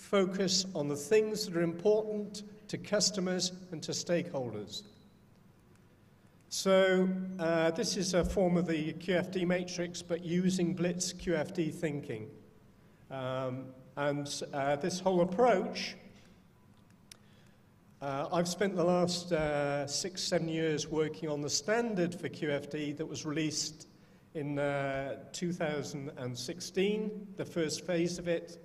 focus on the things that are important to customers and to stakeholders. So this is a form of the QFD matrix, but using Blitz QFD thinking. This whole approach, I've spent the last 6-7 years working on the standard for QFD that was released in 2016, the first phase of it,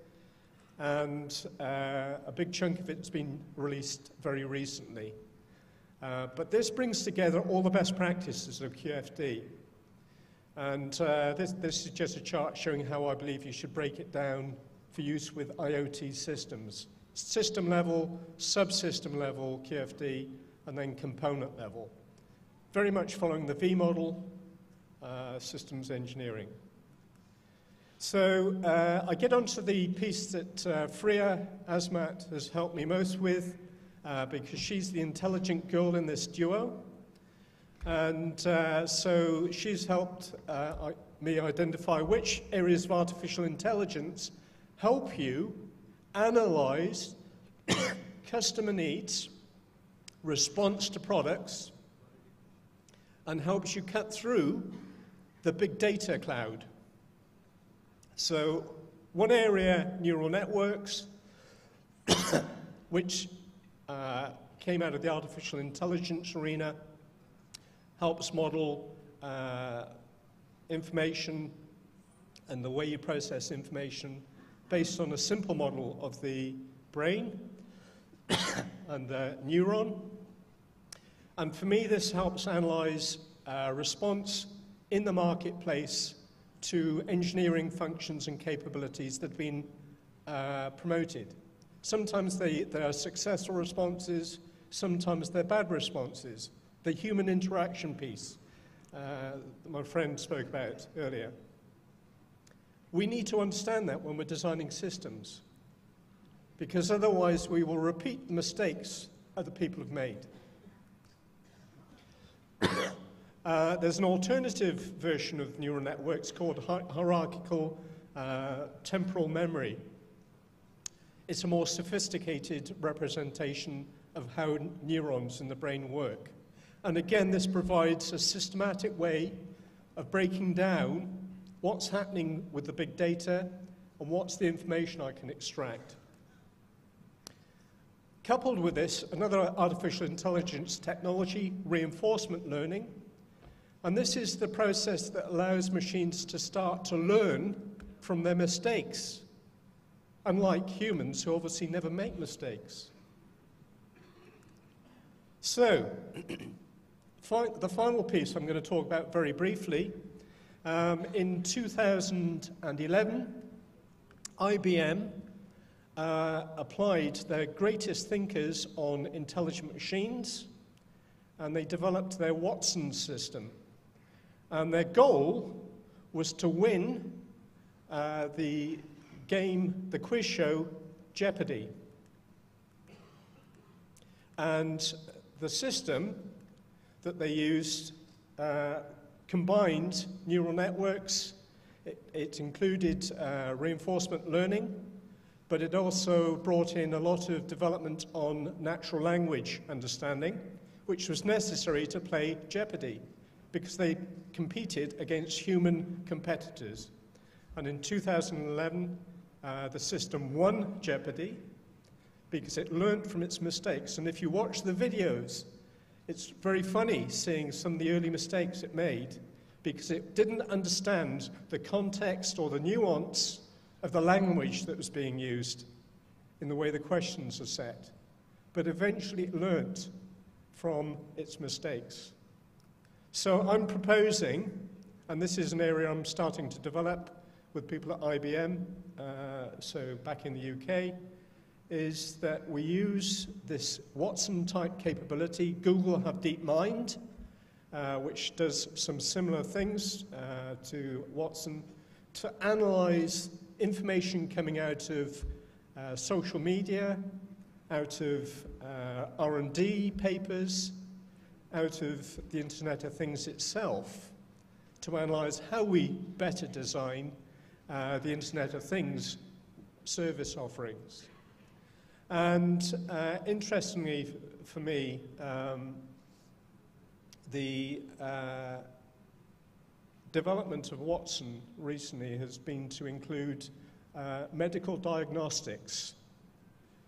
and a big chunk of it's been released very recently. But this brings together all the best practices of QFD. And this is just a chart showing how I believe you should break it down for use with IoT systems. System level, subsystem level QFD, and then component level. Very much following the V model, systems engineering. So I get onto the piece that Freya Asmat has helped me most with, because she's the intelligent girl in this duo. And so she's helped me identify which areas of artificial intelligence help you analyze customer needs, response to products, and helps you cut through the big data cloud. So one area, neural networks, which came out of the artificial intelligence arena, helps model information and the way you process information based on a simple model of the brain and the neuron. And for me, this helps analyze response in the marketplace to engineering functions and capabilities that have been promoted. Sometimes they are successful responses, sometimes they're bad responses. The human interaction piece that my friend spoke about earlier. We need to understand that when we're designing systems, because otherwise we will repeat the mistakes other people have made. There's an alternative version of neural networks called hierarchical temporal memory. It's a more sophisticated representation of how neurons in the brain work. And again, this provides a systematic way of breaking down what's happening with the big data and what's the information I can extract. Coupled with this, another artificial intelligence technology, reinforcement learning. And this is the process that allows machines to start to learn from their mistakes, unlike humans who obviously never make mistakes. So, the final piece I'm going to talk about very briefly. In 2011, IBM applied their greatest thinkers on intelligent machines, and they developed their Watson system. And their goal was to win the quiz show Jeopardy! And the system that they used combined neural networks. It included reinforcement learning, but it also brought in a lot of development on natural language understanding, which was necessary to play Jeopardy! Because they competed against human competitors. And in 2011, the system won Jeopardy! Because it learned from its mistakes. And if you watch the videos, it's very funny seeing some of the early mistakes it made, because it didn't understand the context or the nuance of the language that was being used in the way the questions are set. But eventually it learned from its mistakes. So I'm proposing, and this is an area I'm starting to develop with people at IBM, so back in the UK, is that we use this Watson-type capability. Google have DeepMind, which does some similar things to Watson, to analyze information coming out of social media, out of R&D papers, out of the Internet of Things itself, to analyze how we better design the Internet of Things service offerings. And interestingly for me, the development of Watson recently has been to include medical diagnostics.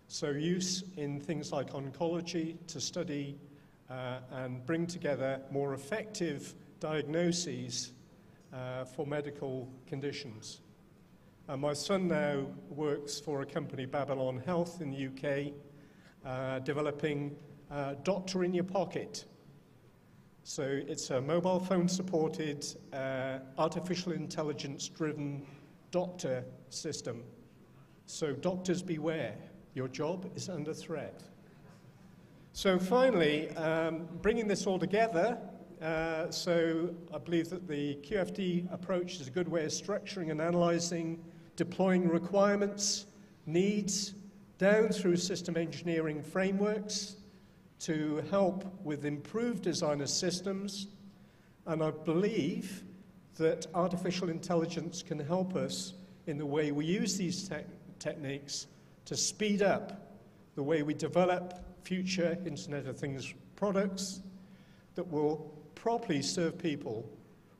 So use in things like oncology to study and bring together more effective diagnoses for medical conditions. My son now works for a company, Babylon Health, in the UK, developing Doctor in Your Pocket. So it's a mobile phone supported, artificial intelligence driven doctor system. So doctors beware, your job is under threat. So finally, bringing this all together, so I believe that the QFD approach is a good way of structuring and analysing, deploying requirements, needs, down through system engineering frameworks to help with improved designer systems. And I believe that artificial intelligence can help us in the way we use these techniques to speed up the way we develop future Internet of Things products that will properly serve people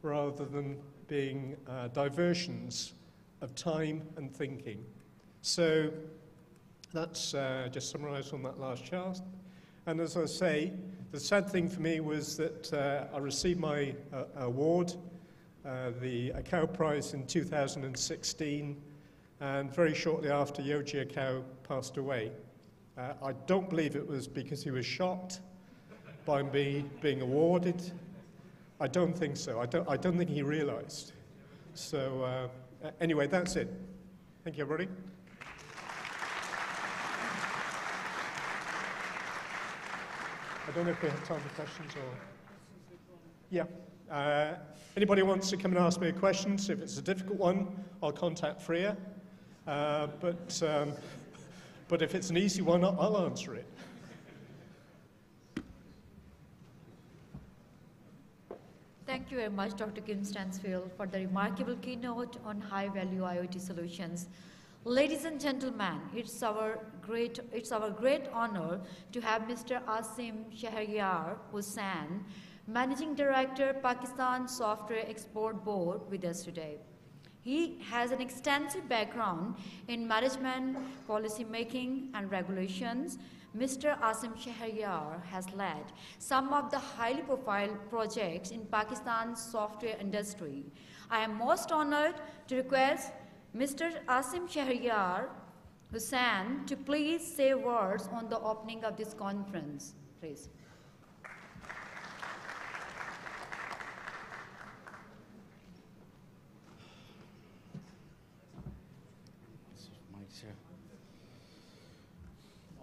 rather than being diversions of time and thinking. So that's just summarised on that last chart. And as I say, the sad thing for me was that I received my award, the Akau Prize in 2016, and very shortly after, Yoji Akau passed away. I don't believe it was because he was shocked by me being awarded. I don't think so. I don't think he realised. So anyway, that's it. Thank you, everybody. I don't know if we have time for questions or... Yeah. Anybody wants to come and ask me a question? So if it's a difficult one, I'll contact Freya. But if it's an easy one, I'll answer it. Thank you very much, Dr. Kim Stansfield, for the remarkable keynote on high-value IoT solutions. Ladies and gentlemen, it's our great honor to have Mr. Asim Shahryar Hussain, Managing Director, Pakistan Software Export Board, with us today. He has an extensive background in management, policy making, and regulations. Mr. Asim Shahryar has led some of the highly profile projects in Pakistan's software industry. I am most honored to request Mr. Asim Shahryar Hussain to please say words on the opening of this conference, please.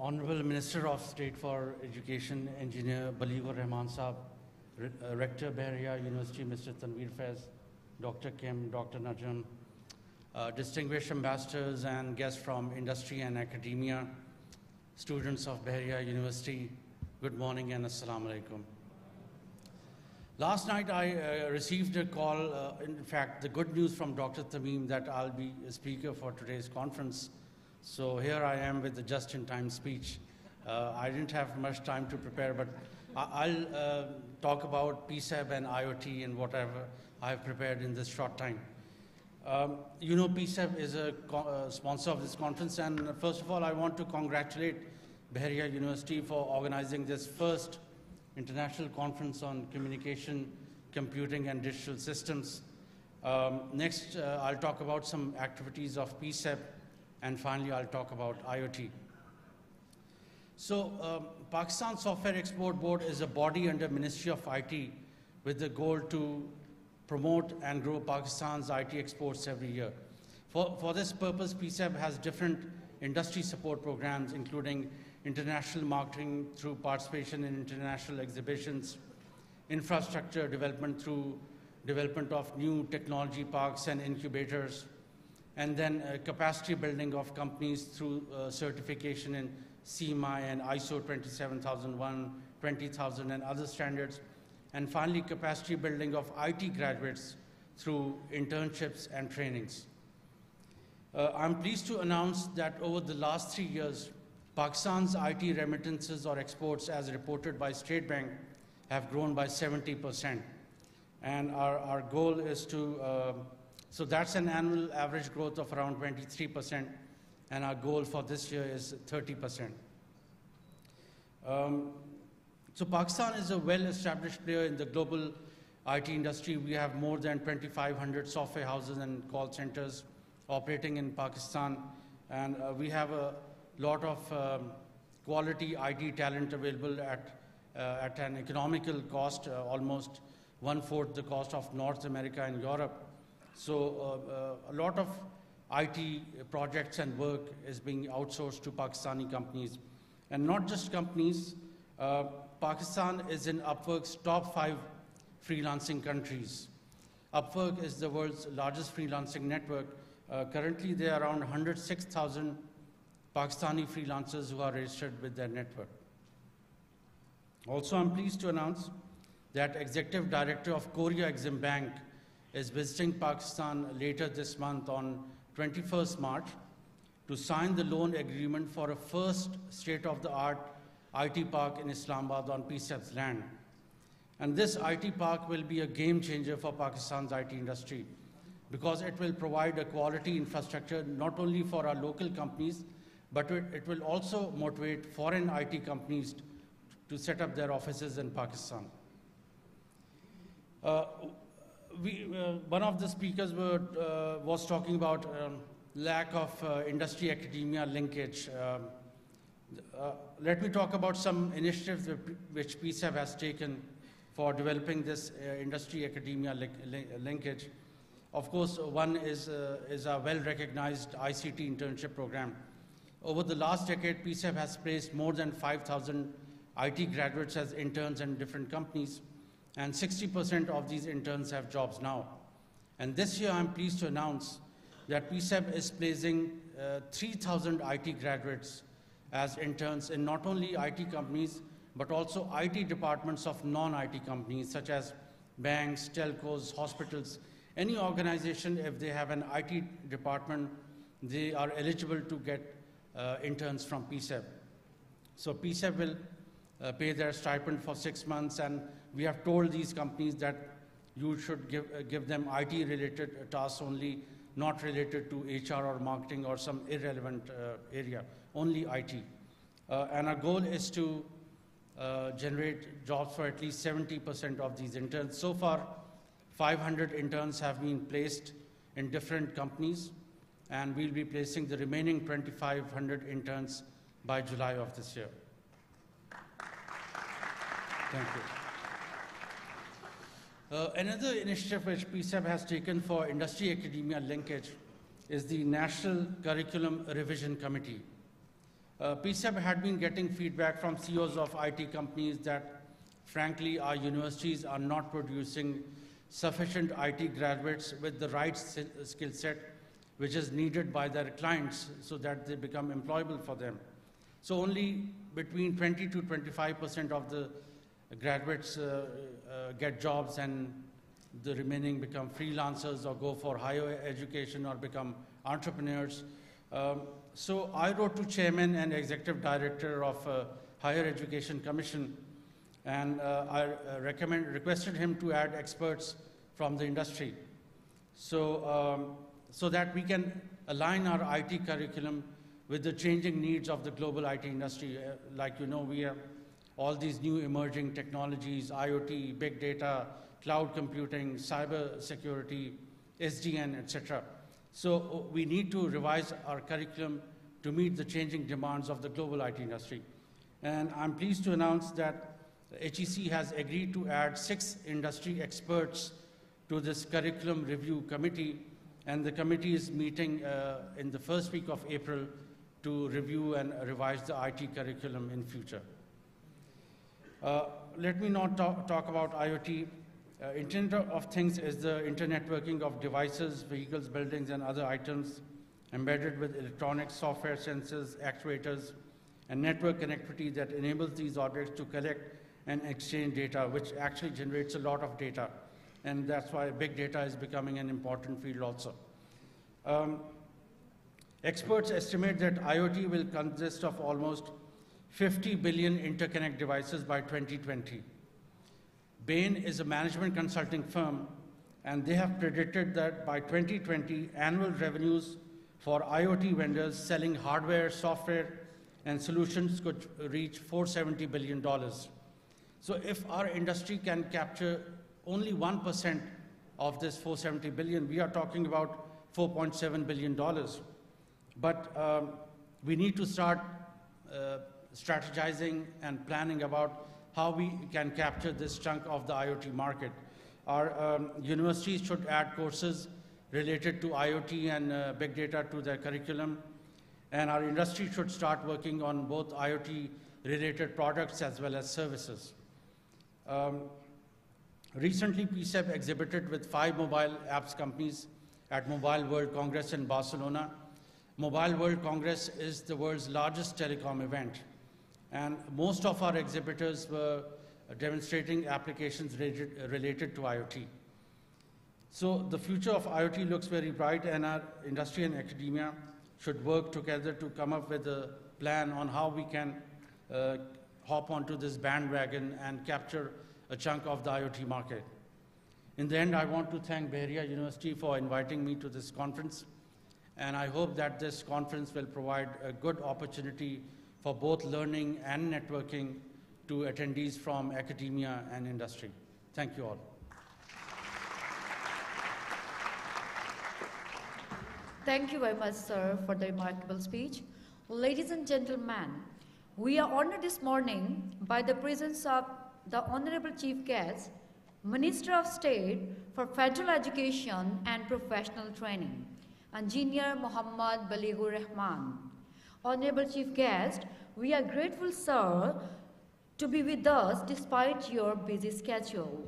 Honorable Minister of State for Education, Engineer Balighur Rahman Saab, Rector Bahria University, Mr. Tanveer Faiz, Dr. Kim, Dr. Najam, distinguished ambassadors and guests from industry and academia, students of Bahria University, good morning and assalamu alaikum. Last night I received a call, in fact, the good news from Dr. Tamim that I'll be a speaker for today's conference. So here I am with the just-in-time speech. I didn't have much time to prepare, but I'll talk about PSAB and IoT and whatever I've prepared in this short time. You know, PSAB is a sponsor of this conference, and first of all, I want to congratulate Bahria University for organizing this first international conference on communication, computing, and digital systems. Next, I'll talk about some activities of PSAB, and finally, I'll talk about IoT. So, Pakistan Software Export Board is a body under Ministry of IT with the goal to promote and grow Pakistan's IT exports every year. For this purpose, PSAB has different industry support programs, including international marketing through participation in international exhibitions, infrastructure development through development of new technology parks and incubators, and then capacity building of companies through certification in CMI and ISO 27001, 20000 and other standards. And finally, capacity building of IT graduates through internships and trainings. I'm pleased to announce that over the last 3 years, Pakistan's IT remittances or exports, as reported by State Bank, have grown by 70%. And our goal is to, so that's an annual average growth of around 23%, and our goal for this year is 30%. So Pakistan is a well-established player in the global IT industry. We have more than 2,500 software houses and call centers operating in Pakistan, and we have a lot of quality IT talent available at an economical cost, almost 1/4 the cost of North America and Europe. So a lot of IT projects and work is being outsourced to Pakistani companies. And not just companies, Pakistan is in Upwork's top 5 freelancing countries. Upwork is the world's largest freelancing network. Currently, there are around 106,000 Pakistani freelancers who are registered with their network. Also, I'm pleased to announce that Executive Director of Korea Exim Bank is visiting Pakistan later this month on 21st March to sign the loan agreement for a first state-of-the-art IT park in Islamabad on PCEB's land. And this IT park will be a game changer for Pakistan's IT industry because it will provide a quality infrastructure not only for our local companies, but it will also motivate foreign IT companies to set up their offices in Pakistan. One of the speakers was talking about lack of industry-academia linkage. Let me talk about some initiatives which PCEB has taken for developing this industry-academia linkage. Of course, one is a well-recognized ICT internship program. Over the last decade, PCEB has placed more than 5,000 IT graduates as interns in different companies, and 60% of these interns have jobs now. And this year, I'm pleased to announce that PCEB is placing 3,000 IT graduates as interns in not only IT companies, but also IT departments of non-IT companies, such as banks, telcos, hospitals. Any organization, if they have an IT department, they are eligible to get interns from PCEB. So PCEB will pay their stipend for 6 months, and we have told these companies that you should give them IT-related tasks only, not related to HR or marketing or some irrelevant area, only IT. And our goal is to generate jobs for at least 70% of these interns. So far, 500 interns have been placed in different companies, and we'll be placing the remaining 2,500 interns by July of this year. Thank you. Another initiative which PCEB has taken for industry-academia linkage is the National Curriculum Revision Committee. PCEB had been getting feedback from CEOs of IT companies that, frankly, our universities are not producing sufficient IT graduates with the right skill set which is needed by their clients so that they become employable for them. So only between 20 to 25% of the graduates get jobs, and the remaining become freelancers or go for higher education or become entrepreneurs. So I wrote to Chairman and Executive Director of Higher Education Commission, and I requested him to add experts from the industry, so that we can align our IT curriculum with the changing needs of the global IT industry. Like you know, we have all these new emerging technologies, IoT, big data, cloud computing, cyber security, SDN, etc. So we need to revise our curriculum to meet the changing demands of the global IT industry. And I'm pleased to announce that HEC has agreed to add 6 industry experts to this curriculum review committee, and the committee is meeting in the first week of April to review and revise the IT curriculum in future. Let me now talk about IoT. Internet of Things is the internetworking of devices, vehicles, buildings, and other items embedded with electronic software, sensors, actuators, and network connectivity that enables these objects to collect and exchange data, which actually generates a lot of data. And that's why big data is becoming an important field also. Experts estimate that IoT will consist of almost 50 billion interconnect devices by 2020. Bain is a management consulting firm, and they have predicted that by 2020, annual revenues for IoT vendors selling hardware, software, and solutions could reach $470 billion. So if our industry can capture only 1% of this $470 billion, we are talking about $4.7 billion. But we need to start strategizing and planning about how we can capture this chunk of the IoT market. Our universities should add courses related to IoT and big data to their curriculum. And our industry should start working on both IoT-related products as well as services. Recently, PCEP exhibited with 5 mobile apps companies at Mobile World Congress in Barcelona. Mobile World Congress is the world's largest telecom event. And most of our exhibitors were demonstrating applications related to IoT. So the future of IoT looks very bright, and our industry and academia should work together to come up with a plan on how we can hop onto this bandwagon and capture a chunk of the IoT market. In the end, I want to thank Bahria University for inviting me to this conference, and I hope that this conference will provide a good opportunity for both learning and networking to attendees from academia and industry. Thank you all. Thank you very much, sir, for the remarkable speech. Ladies and gentlemen, we are honored this morning by the presence of the Honorable Chief Guest, Minister of State for Federal Education and Professional Training, Engineer Muhammad Balighur Rahman. Honorable Chief Guest, we are grateful, sir, to be with us despite your busy schedule.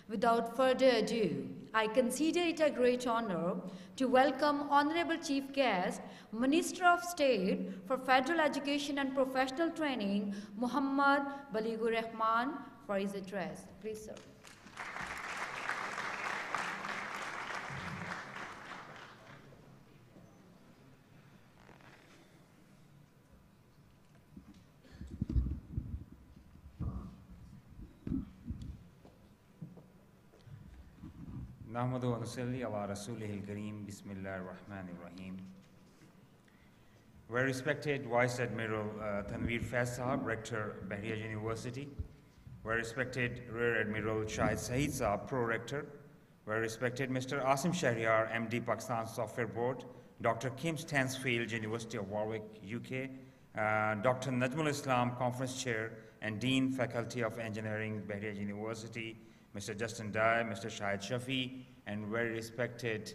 Without further ado, I consider it a great honor to welcome Honorable Chief Guest, Minister of State for Federal Education and Professional Training, Muhammad Balighur Rahman, for his address. Please, sir. Nahmadu wa nusalli ala rasulihil kareem, bismillahir rahmanir rahim. Very respected Vice Admiral Tanveer Faiz Sahab, Rector, Bahria University. Very respected Rear Admiral Shahid Saeed Sahab, Pro-Rector. Very respected Mr. Asim Shahryar, MD, Pakistan Software Board. Dr. Kim Stansfield, University of Warwick, UK. Dr. Najmul Islam, Conference Chair and Dean, Faculty of Engineering, Bahria University. Mr. Justin Dye, Mr. Shahid Shafi, and very respected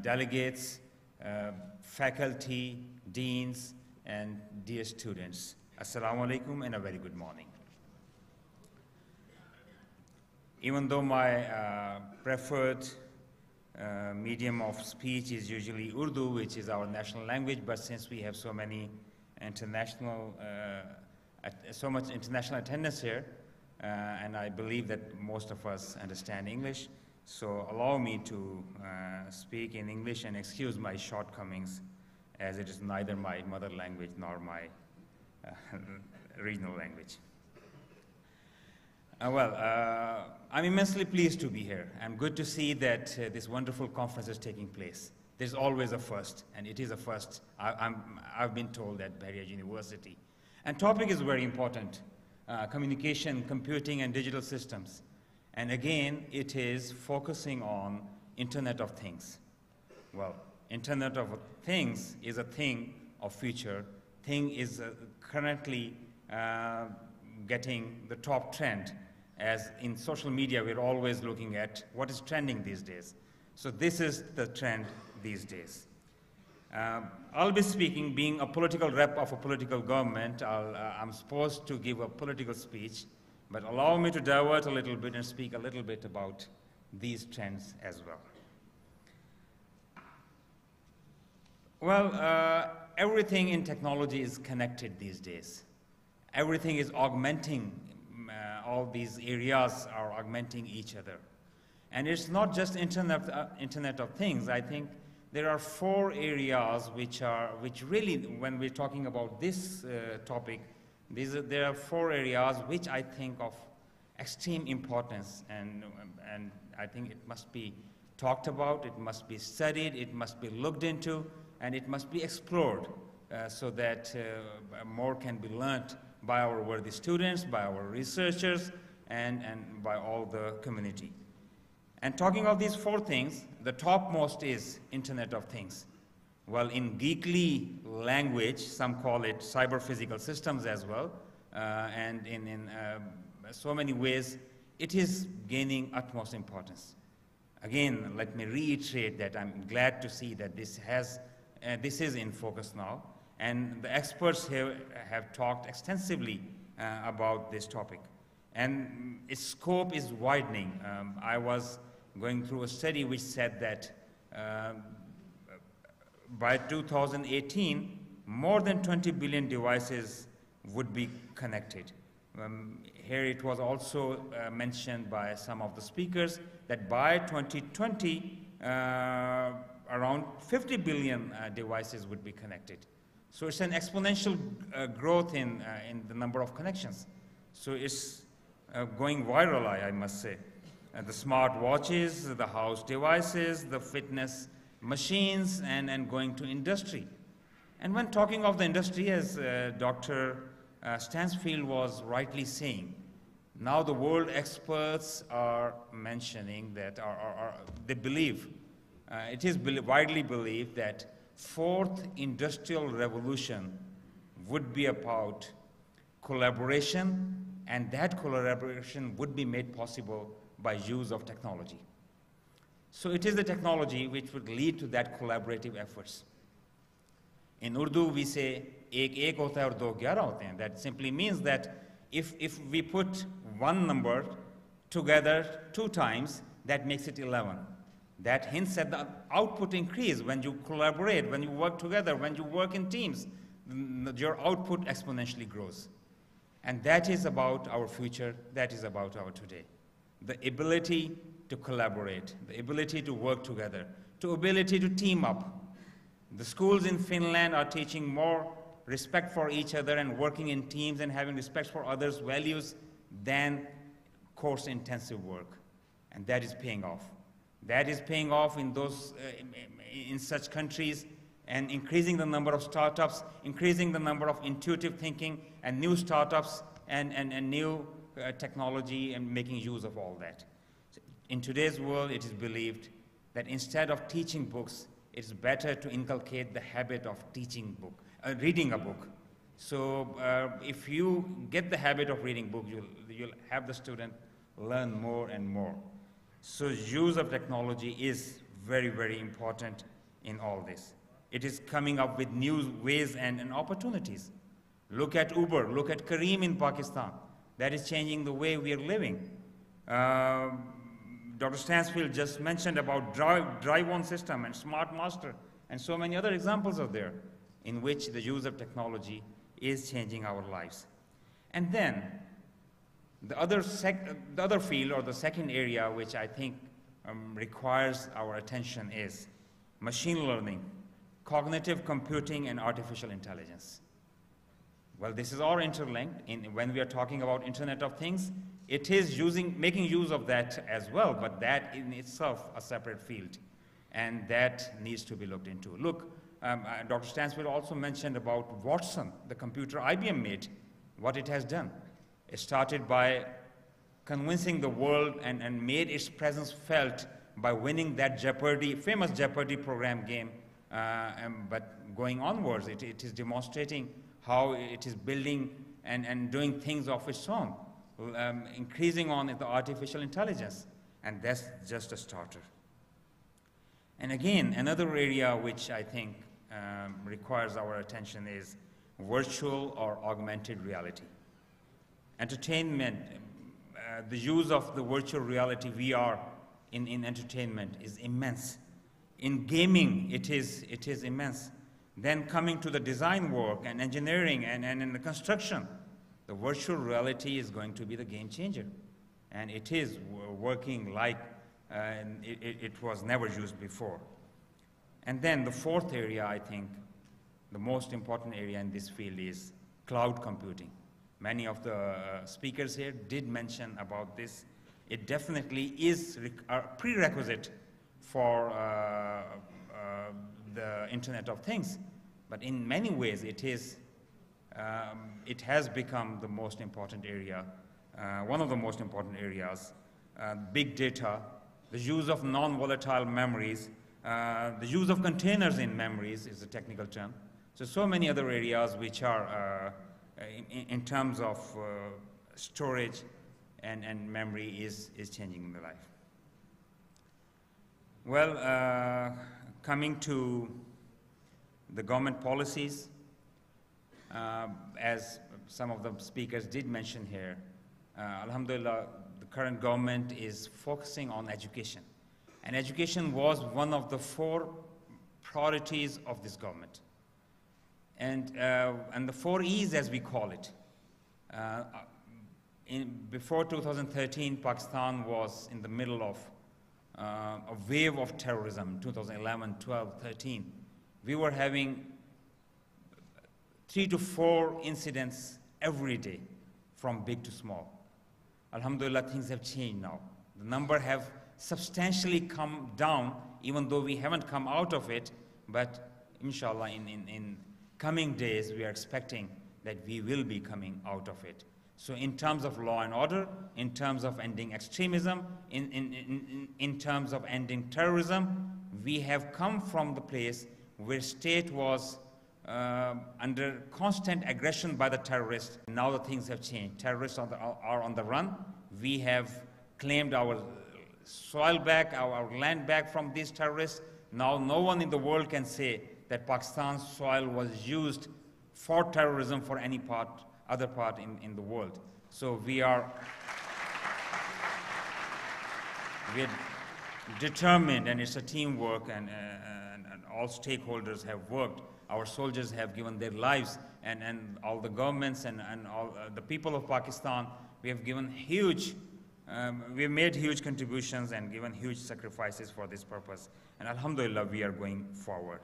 delegates, faculty, deans, and dear students. Assalamu alaikum and a very good morning. Even though my preferred medium of speech is usually Urdu, which is our national language, but since we have so many international, so much international attendance here, and I believe that most of us understand English, so allow me to speak in English and excuse my shortcomings, as it is neither my mother language nor my regional language. I'm immensely pleased to be here. I'm good to see that this wonderful conference is taking place. There's always a first, and it is a first. I've been told at Bahria University. And topic is very important. Communication, computing, and digital systems. And again, it is focusing on Internet of Things. Well, Internet of Things is a thing of future. Thing is currently getting the top trend. As in social media, we're always looking at what is trending these days. So this is the trend these days. I'll be speaking, being a political rep of a political government, I'm supposed to give a political speech, but allow me to divert a little bit and speak a little bit about these trends as well. Well, everything in technology is connected these days. Everything is augmenting, all these areas are augmenting each other. And it's not just Internet of Things. I think there are 4 areas which really, when we're talking about this topic, there are 4 areas which I think of extreme importance, and I think it must be talked about, it must be studied, it must be looked into, and it must be explored so that more can be learnt by our worthy students, by our researchers, and by all the community. And talking of these 4 things, the topmost is Internet of Things. Well, in geekly language, some call it cyber-physical systems as well, and in so many ways, it is gaining utmost importance. Again, let me reiterate that I'm glad to see that this is in focus now, and the experts here have talked extensively about this topic. And its scope is widening. I was going through a study which said that by 2018, more than 20 billion devices would be connected. Here it was also mentioned by some of the speakers that by 2020, around 50 billion devices would be connected. So it's an exponential growth in the number of connections. So it's going viral, I must say. The smart watches, the house devices, the fitness machines, and going to industry. And when talking of the industry, as Dr. Stansfield was rightly saying, now the world experts are mentioning that, they believe, it is widely believed that 4th industrial revolution would be about collaboration, and that collaboration would be made possible by use of technology. So it is the technology which would lead to that collaborative efforts. In Urdu, we say, ek ek hota hai aur do 11 hote hain. That simply means that if we put one number together 2 times, that makes it 11. That hints at the output increase when you collaborate, when you work together, when you work in teams, your output exponentially grows. And that is about our future, that is about our today. The ability to collaborate, the ability to work together, the ability to team up. The schools in Finland are teaching more respect for each other and working in teams and having respect for others' values than course-intensive work. And that is paying off. That is paying off in those, in such countries, and increasing the number of startups, increasing the number of intuitive thinking and new startups and new technology, and making use of all that. In today's world, it is believed that instead of teaching books, it's better to inculcate the habit of reading a book. So if you get the habit of reading books, you'll have the student learn more and more. So use of technology is very, very important in all this. It is coming up with new ways and opportunities. Look at Uber, look at Careem in Pakistan. That is changing the way we are living. Dr. Stansfield just mentioned about drive-on system and smart master, and so many other examples are there in which the use of technology is changing our lives. And then the other field, or the second area, which I think requires our attention, is machine learning, cognitive computing, and artificial intelligence. Well, this is all interlinked. When we are talking about Internet of Things, it is making use of that as well, but that in itself a separate field, and that needs to be looked into. Look, Dr. Stansfield also mentioned about Watson, the computer IBM made, what it has done. It started by convincing the world and made its presence felt by winning that famous Jeopardy program game. But going onwards, it is demonstrating how it is building and doing things of its own, increasing on the artificial intelligence. And that's just a starter. And again, another area which I think requires our attention is virtual or augmented reality. Entertainment, the use of the virtual reality, VR, in entertainment is immense. In gaming, it is immense. Then coming to the design work and engineering and in the construction, the virtual reality is going to be the game changer. And it is working like it was never used before. And then the fourth area, I think, the most important area in this field is cloud computing. Many of the speakers here did mention about this. It definitely is a prerequisite for the Internet of Things, but in many ways it has become the most important area, one of the most important areas. Big data, the use of non-volatile memories, the use of containers in memories is a technical term. So many other areas which are, in terms of storage and memory is changing the life. Well, coming to the government policies, as some of the speakers did mention here, Alhamdulillah, the current government is focusing on education. And education was one of the 4 priorities of this government. And the 4 E's, as we call it. Before 2013, Pakistan was in the middle of a wave of terrorism, 2011, 12, 13. We were having 3 to 4 incidents every day, from big to small. Alhamdulillah, things have changed now. The number have substantially come down, even though we haven't come out of it, but inshallah, in coming days, we are expecting that we will be coming out of it. So in terms of law and order, in terms of ending extremism, in terms of ending terrorism, we have come from the place where state was under constant aggression by the terrorists. Now the things have changed. Terrorists are on the run. We have claimed our soil back, our land back from these terrorists. Now no one in the world can say that Pakistan's soil was used for terrorism for any other part in the world. So we are determined, and it's a teamwork, and all stakeholders have worked. Our soldiers have given their lives, and all the governments and all the people of Pakistan, we have given we have made huge contributions and given huge sacrifices for this purpose. And alhamdulillah, we are going forward.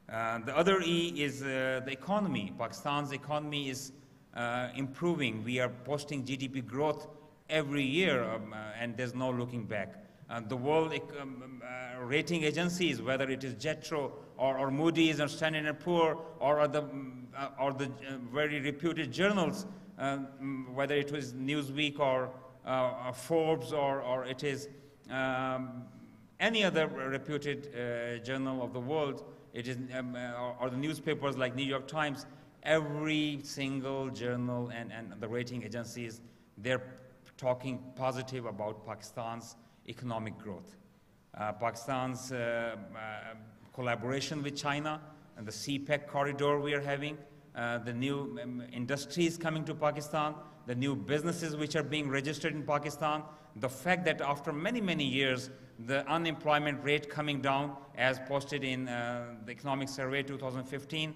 The other E is the economy. Pakistan's economy is improving. We are posting GDP growth every year, and there's no looking back. The world rating agencies, whether it is JETRO or Moody's or Standard & Poor or the very reputed journals, whether it was Newsweek or Forbes or it is any other reputed journal of the world, it is, or the newspapers like New York Times, every single journal and the rating agencies, they're talking positive about Pakistan's economic growth. Pakistan's collaboration with China and the CPEC corridor we are having, the new industries coming to Pakistan, the new businesses which are being registered in Pakistan, the fact that after many, many years, the unemployment rate coming down as posted in the Economic Survey 2015,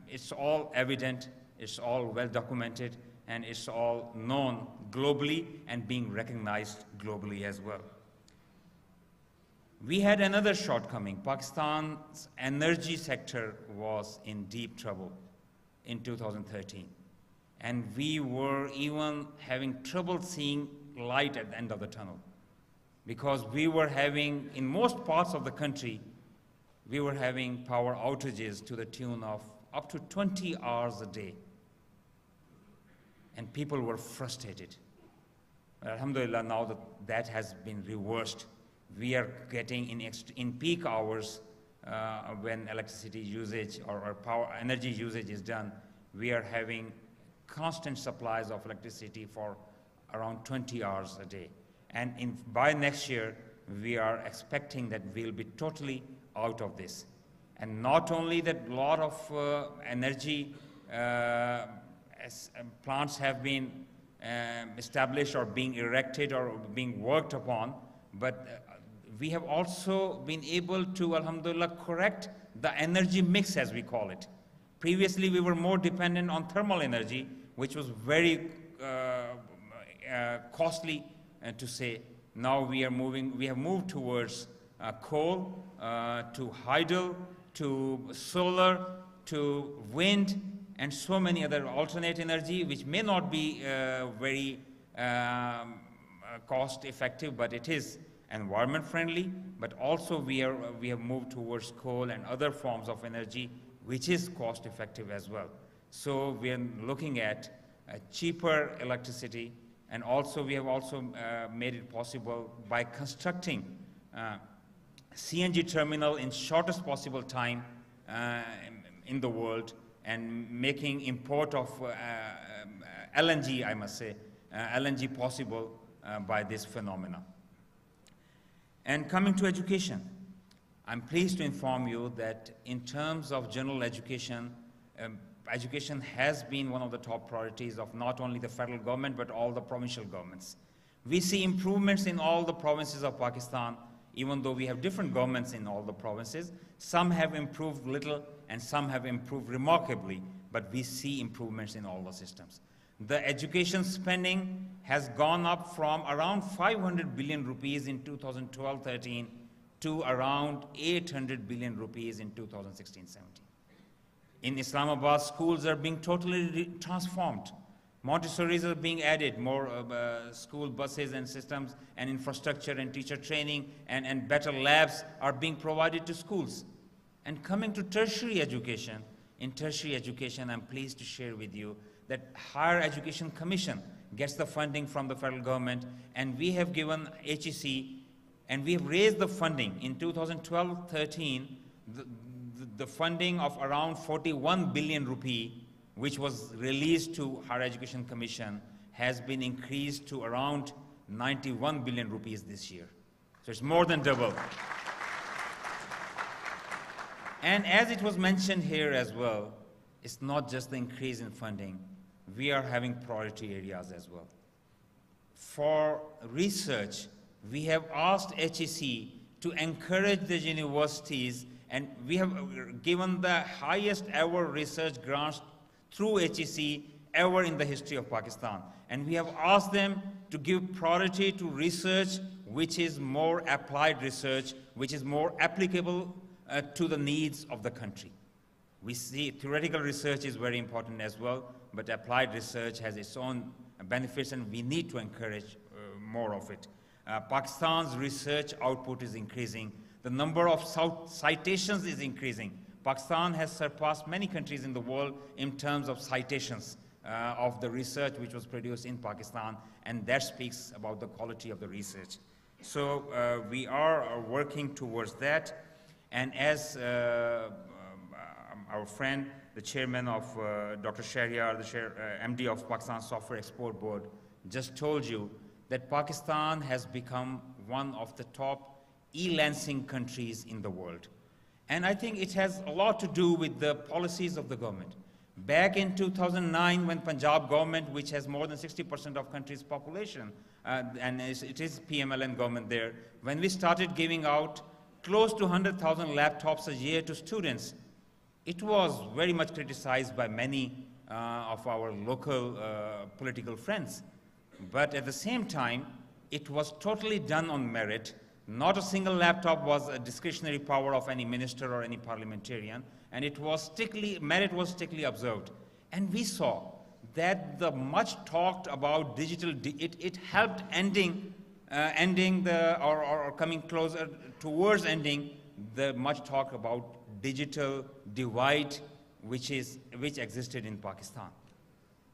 it's all evident, it's all well documented, and it's all known globally and being recognized globally as well. We had another shortcoming. Pakistan's energy sector was in deep trouble in 2013. And we were even having trouble seeing light at the end of the tunnel. Because we were having, in most parts of the country, we were having power outages to the tune of up to 20 hours a day. And people were frustrated. But alhamdulillah, now that has been reversed. We are getting in peak hours when electricity usage or energy usage is done, we are having constant supplies of electricity for around 20 hours a day. And by next year, we are expecting that we'll be totally out of this. And not only that, a lot of energy plants have been established or being erected or being worked upon, but we have also been able to, alhamdulillah, correct the energy mix, as we call it. Previously, we were more dependent on thermal energy, which was very costly to say. Now we have moved towards coal, to hydro, to solar, to wind, and so many other alternate energy, which may not be very cost effective, but it is environment friendly. But also we have moved towards coal and other forms of energy, which is cost effective as well. So we are looking at cheaper electricity, and also we have also made it possible by constructing CNG terminal in shortest possible time in the world, and making import of LNG, I must say, LNG possible by this phenomena. And coming to education, I'm pleased to inform you that in terms of general education, education has been one of the top priorities of not only the federal government, but all the provincial governments. We see improvements in all the provinces of Pakistan, even though we have different governments in all the provinces. Some have improved little, and some have improved remarkably, but we see improvements in all the systems. The education spending has gone up from around 500 billion rupees in 2012-13 to around 800 billion rupees in 2016-17. In Islamabad, schools are being totally transformed. Montessori's are being added, more school buses and systems and infrastructure and teacher training and better labs are being provided to schools. And coming to tertiary education, in tertiary education, I'm pleased to share with you that Higher Education Commission gets the funding from the federal government, and we have given HEC, and we have raised the funding in 2012-13, the funding of around 41 billion rupee, which was released to Higher Education Commission, has been increased to around 91 billion rupees this year. So it's more than double. And as it was mentioned here as well, it's not just the increase in funding, we are having priority areas as well. For research, we have asked HEC to encourage the universities, and we have given the highest ever research grants through HEC ever in the history of Pakistan. And we have asked them to give priority to research which is more applied research, which is more applicable to the needs of the country. We see theoretical research is very important as well, but applied research has its own benefits, and we need to encourage more of it. Pakistan's research output is increasing. The number of citations is increasing. Pakistan has surpassed many countries in the world in terms of citations of the research which was produced in Pakistan, and that speaks about the quality of the research. So we are working towards that. And as our friend, the chairman of Dr. Shahryar, the MD of Pakistan Software Export Board, just told you that Pakistan has become one of the top e-lancing countries in the world. And I think it has a lot to do with the policies of the government. Back in 2009, when Punjab government, which has more than 60% of country's population, and it is PMLN government there, when we started giving out close to 100,000 laptops a year to students, it was very much criticized by many of our local political friends. But at the same time, it was totally done on merit. Not a single laptop was a discretionary power of any minister or any parliamentarian, and it was merit was strictly observed. And we saw that the much talked about digital, it helped ending or coming closer towards ending the much talk about digital divide which existed in Pakistan.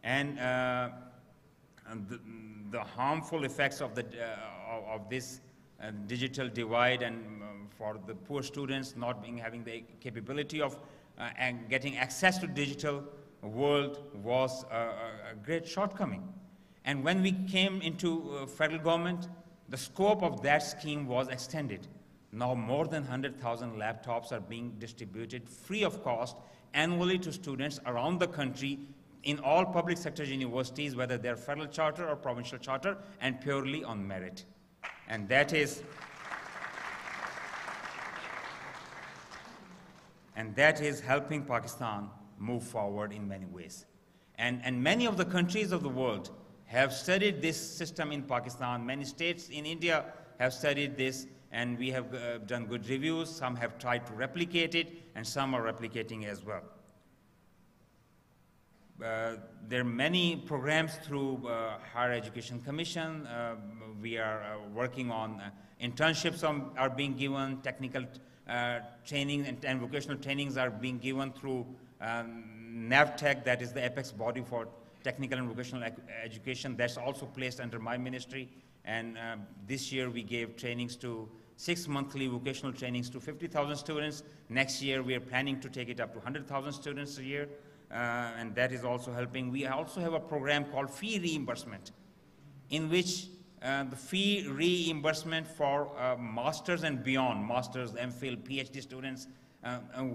And the harmful effects of this digital divide, and for the poor students not having the capability of and getting access to digital world was a great shortcoming. And when we came into federal government, the scope of that scheme was extended. Now more than 100,000 laptops are being distributed free of cost annually to students around the country in all public sector universities, whether they're federal charter or provincial charter, and purely on merit. And that is helping Pakistan move forward in many ways. And many of the countries of the world have studied this system in Pakistan. Many states in India have studied this, and we have done good reviews. Some have tried to replicate it, and some are replicating as well. There are many programs through Higher Education Commission. We are working on internships are being given, technical training and vocational trainings are being given through NAVTech, that is the apex body for technical and vocational education. That's also placed under my ministry. And this year we gave trainings to 6 monthly vocational trainings to 50,000 students. Next year we are planning to take it up to 100,000 students a year. And that is also helping. We also have a program called fee reimbursement, in which the fee reimbursement for masters and beyond, masters, MPhil, PhD students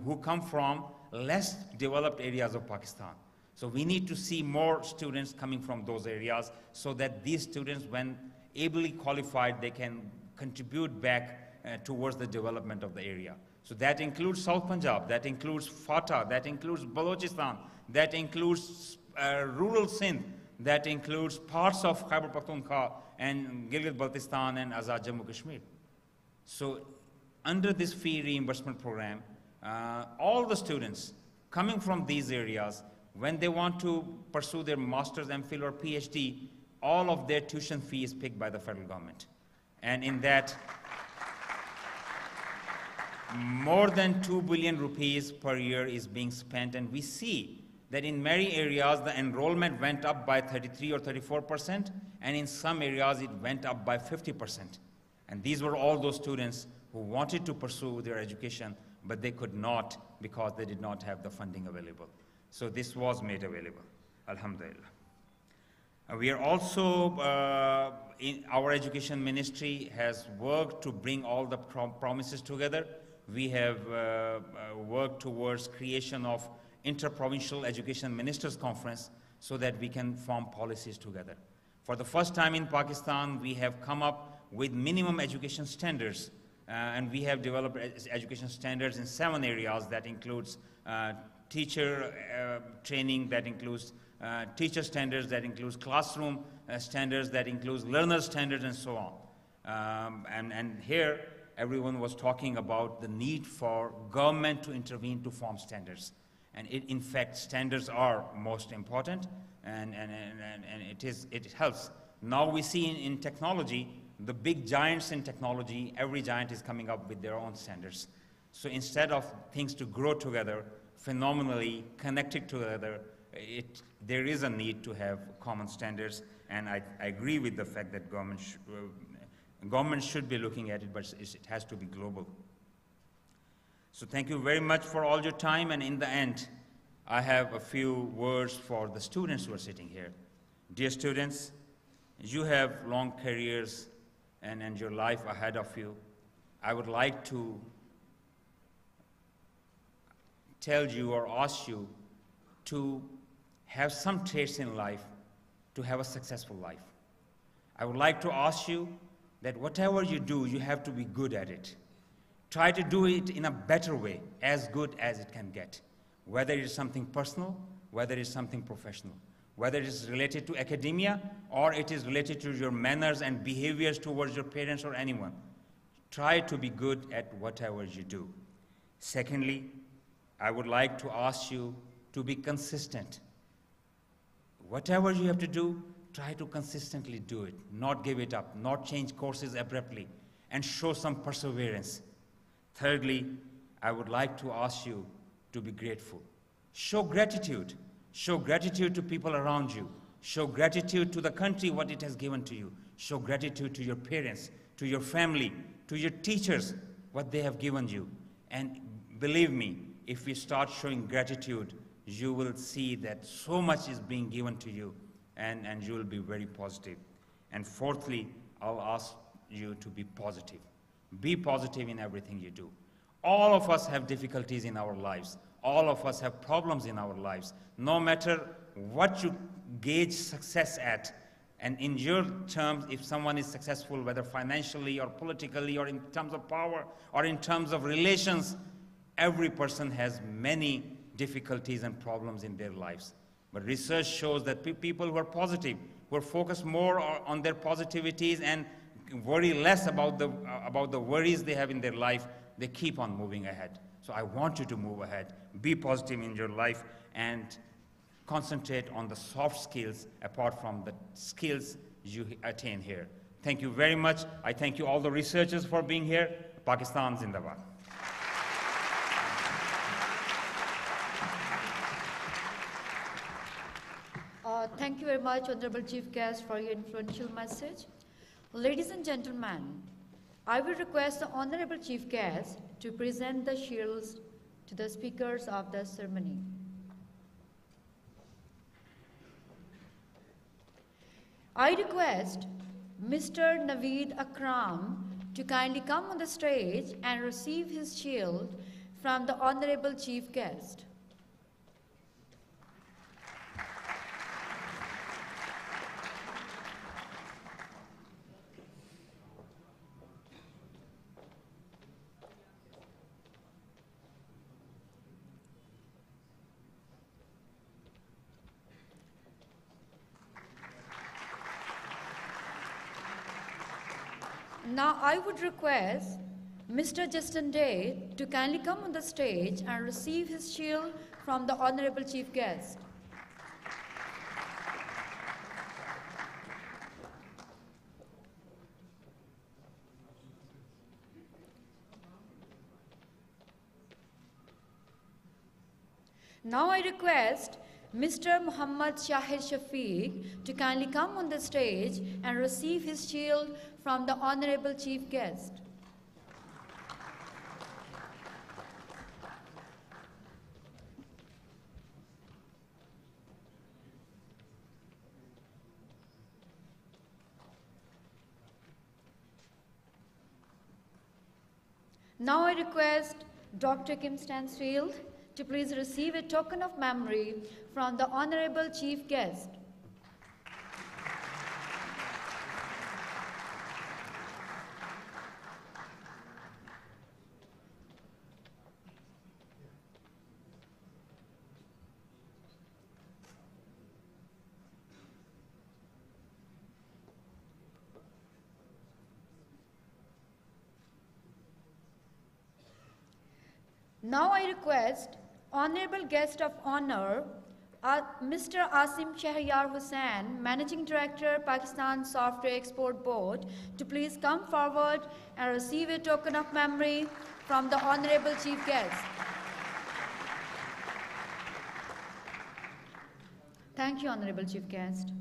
who come from less developed areas of Pakistan. So we need to see more students coming from those areas so that these students, when ably qualified, they can contribute back towards the development of the area. So that includes South Punjab, that includes Fatah, that includes Balochistan, that includes rural Sindh, that includes parts of Khyber Pakhtunkhwa and Gilgit-Baltistan and Azad Jammu Kashmir. So under this fee reimbursement program, all the students coming from these areas, when they want to pursue their master's, MPhil or PhD, all of their tuition fee is picked by the federal government. And in that, more than 2 billion rupees per year is being spent, and we see that in many areas the enrollment went up by 33 or 34%, and in some areas it went up by 50%. And these were all those students who wanted to pursue their education, but they could not because they did not have the funding available. So this was made available, alhamdulillah. We are also, in our education ministry has worked to bring all the promises together. We have worked towards creation of Inter-Provincial Education Ministers Conference so that we can form policies together. For the first time in Pakistan, we have come up with minimum education standards, and we have developed education standards in 7 areas. That includes teacher training, that includes teacher standards, that includes classroom standards, that includes learner standards, and so on. And here, everyone was talking about the need for government to intervene to form standards. And in fact, standards are most important, and it helps. Now we see in technology, the big giants in technology, every giant is coming up with their own standards. So instead of things to grow together, phenomenally connected together, there is a need to have common standards, and I agree with the fact that government should be looking at it, but it has to be global. So thank you very much for all your time, and in the end, I have a few words for the students who are sitting here. Dear students, you have long careers and your life ahead of you. I would like to tell you or ask you to have some traits in life to have a successful life. I would like to ask you that whatever you do, you have to be good at it. Try to do it in a better way, as good as it can get. Whether it is something personal, whether it is something professional, whether it is related to academia, or it is related to your manners and behaviors towards your parents or anyone. Try to be good at whatever you do. Secondly, I would like to ask you to be consistent. Whatever you have to do, try to consistently do it, not give it up, not change courses abruptly, and show some perseverance. Thirdly, I would like to ask you to be grateful. Show gratitude. Show gratitude to people around you. Show gratitude to the country, what it has given to you. Show gratitude to your parents, to your family, to your teachers, what they have given you. And believe me, if we start showing gratitude, you will see that so much is being given to you, and you will be very positive. And fourthly, I'll ask you to be positive. Be positive in everything you do. All of us have difficulties in our lives. All of us have problems in our lives. No matter what you gauge success at, and in your terms, if someone is successful, whether financially or politically or in terms of power or in terms of relations, every person has many difficulties and problems in their lives. But research shows that people who are positive, who are focused more on their positivities and worry less about the worries they have in their life, they keep on moving ahead. So I want you to move ahead, be positive in your life, and concentrate on the soft skills apart from the skills you attain here. Thank you very much. I thank you all the researchers for being here. Pakistan Zindabad. Thank you very much, Honorable Chief Guest, for your influential message. Ladies and gentlemen, I will request the Honorable Chief Guest to present the shields to the speakers of the ceremony. I request Mr. Naveed Akram to kindly come on the stage and receive his shield from the Honorable Chief Guest. Now I would request Mr. Justin Day to kindly come on the stage and receive his shield from the Honorable Chief Guest. Now I request Mr. Muhammad Shahid Shafiq to kindly come on the stage and receive his shield from the Honorable Chief Guest. Now I request Dr. Kim Stansfield to please receive a token of memory from the Honorable Chief Guest. Now I request Honorable Guest of Honor, Mr. Asim Shahriyar Hussain, Managing Director, Pakistan Software Export Board, to please come forward and receive a token of memory from the Honorable Chief Guest. Thank you, Honorable Chief Guest.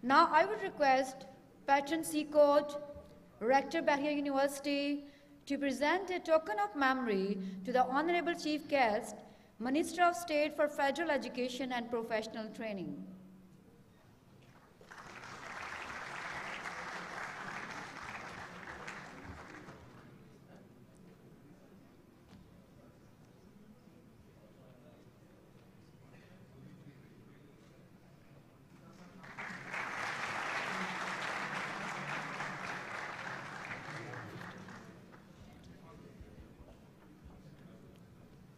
Now I would request Patron C. Code, Rector, Bahria University, to present a token of memory to the Honorable Chief Guest, Minister of State for Federal Education and Professional Training.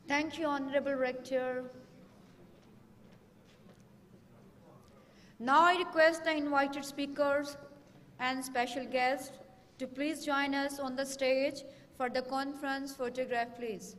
Thank you, Honorable Rector. Now I request the invited speakers and special guests to please join us on the stage for the conference photograph, please.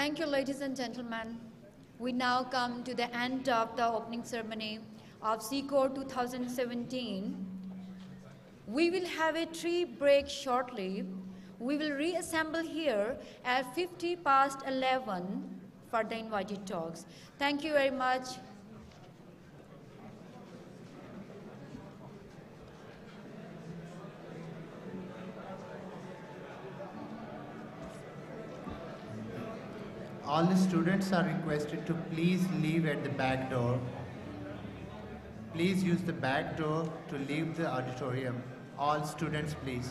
Thank you, ladies and gentlemen. We now come to the end of the opening ceremony of CCORE 2017. We will have a tea break shortly. We will reassemble here at 11:50 for the invited talks. Thank you very much. All the students are requested to please leave at the back door. Please use the back door to leave the auditorium. All students, please.